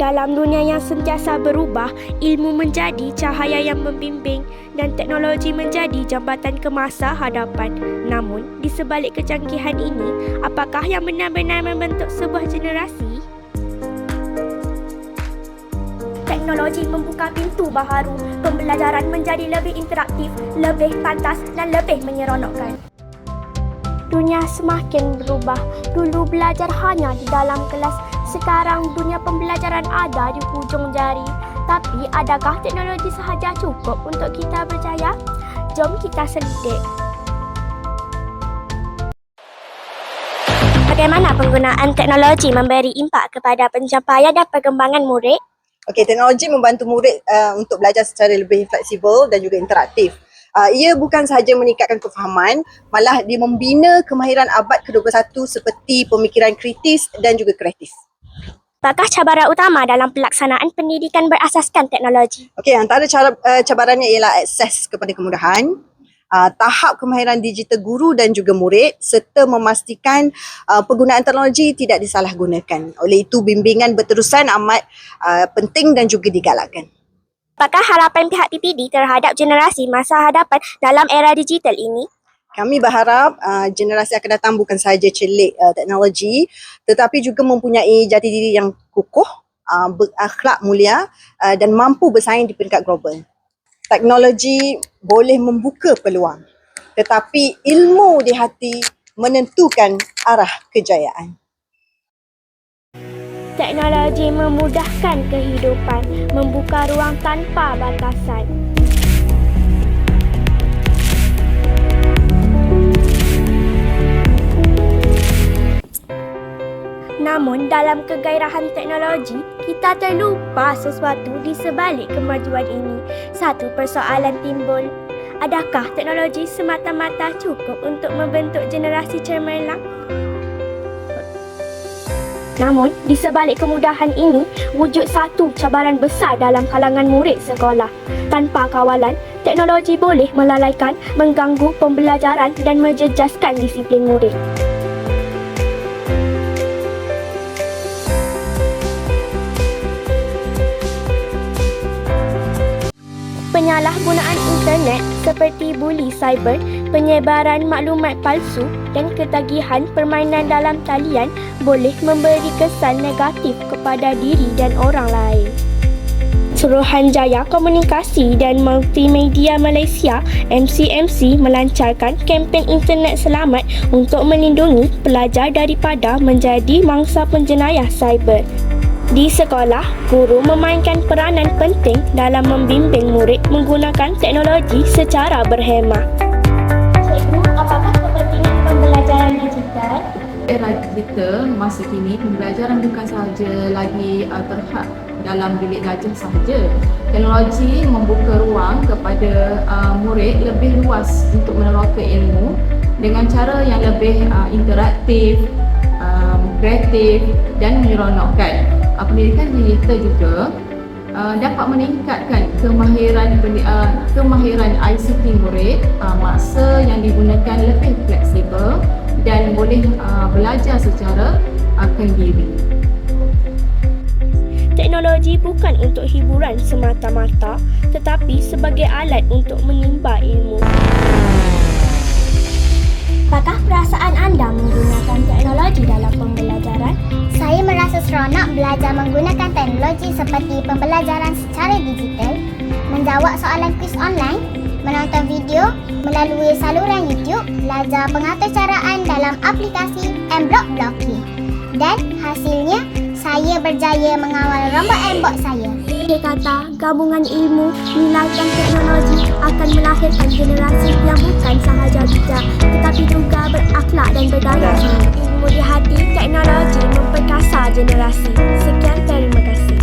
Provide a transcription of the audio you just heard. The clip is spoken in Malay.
Dalam dunia yang sentiasa berubah, ilmu menjadi cahaya yang membimbing dan teknologi menjadi jambatan ke masa hadapan. Namun, di sebalik kecanggihan ini, apakah yang benar-benar membentuk sebuah generasi? Teknologi membuka pintu baharu, pembelajaran menjadi lebih interaktif, lebih pantas dan lebih menyeronokkan. Dunia semakin berubah. Dulu belajar hanya di dalam kelas. Sekarang dunia pembelajaran ada di hujung jari. Tapi adakah teknologi sahaja cukup untuk kita berjaya? Jom kita selidik. Bagaimana penggunaan teknologi memberi impak kepada pencapaian dan perkembangan murid? Okey, teknologi membantu murid untuk belajar secara lebih fleksibel dan juga interaktif. Ia bukan sahaja meningkatkan kefahaman, malah dia membina kemahiran abad ke-21 seperti pemikiran kritis dan juga kreatif. Apakah cabaran utama dalam pelaksanaan pendidikan berasaskan teknologi? Okey, antara cabarannya ialah akses kepada kemudahan, tahap kemahiran digital guru dan juga murid serta memastikan penggunaan teknologi tidak disalahgunakan. Oleh itu, bimbingan berterusan amat penting dan juga digalakkan. Apakah harapan pihak PPD terhadap generasi masa hadapan dalam era digital ini? Kami berharap generasi akan datang bukan sahaja celik teknologi tetapi juga mempunyai jati diri yang kukuh, berakhlak mulia dan mampu bersaing di peringkat global. Teknologi boleh membuka peluang tetapi ilmu di hati menentukan arah kejayaan. Teknologi memudahkan kehidupan, membuka ruang tanpa batasan. Namun dalam kegairahan teknologi, kita terlupa sesuatu di sebalik kemajuan ini. Satu persoalan timbul. Adakah teknologi semata-mata cukup untuk membentuk generasi cemerlang? Namun, di sebalik kemudahan ini, wujud satu cabaran besar dalam kalangan murid sekolah. Tanpa kawalan, teknologi boleh melalaikan, mengganggu pembelajaran dan menjejaskan disiplin murid. Penyalahgunaan internet seperti buli cyber, penyebaran maklumat palsu dan ketagihan permainan dalam talian boleh memberi kesan negatif kepada diri dan orang lain. Suruhanjaya Komunikasi dan Multimedia Malaysia MCMC melancarkan kempen internet selamat untuk melindungi pelajar daripada menjadi mangsa penjenayah cyber. Di sekolah, guru memainkan peranan penting dalam membimbing murid menggunakan teknologi secara berhemah. Cikgu, apakah kepentingan pembelajaran digital? Era digital masa kini, pembelajaran bukan sahaja lagi terhad dalam bilik gajah sahaja. Teknologi membuka ruang kepada murid lebih luas untuk meneroka ilmu dengan cara yang lebih interaktif, kreatif dan menyeronokkan. Pendidikan digital juga dapat meningkatkan kemahiran ICT murid, masa yang digunakan lebih fleksibel dan boleh belajar secara kendiri. Teknologi bukan untuk hiburan semata-mata, tetapi sebagai alat untuk menimba ilmu. Apakah perasaan anda menggunakan teknologi dalam pembelajaran? Saya merasa seronok belajar menggunakan teknologi seperti pembelajaran secara digital, menjawab soalan kuis online, menonton video melalui saluran YouTube, belajar pengaturcaraan dalam aplikasi M-Block Blocking. Dan hasilnya, saya berjaya mengawal robot M-Bot saya. Dia kata, gabungan ilmu, nilai dan teknologi akan melahirkan generasi yang bukan sahaja bijak tetapi juga berakhlak dan berdaya. Ilmu di hati, teknologi memperkasa generasi. Sekian, terima kasih.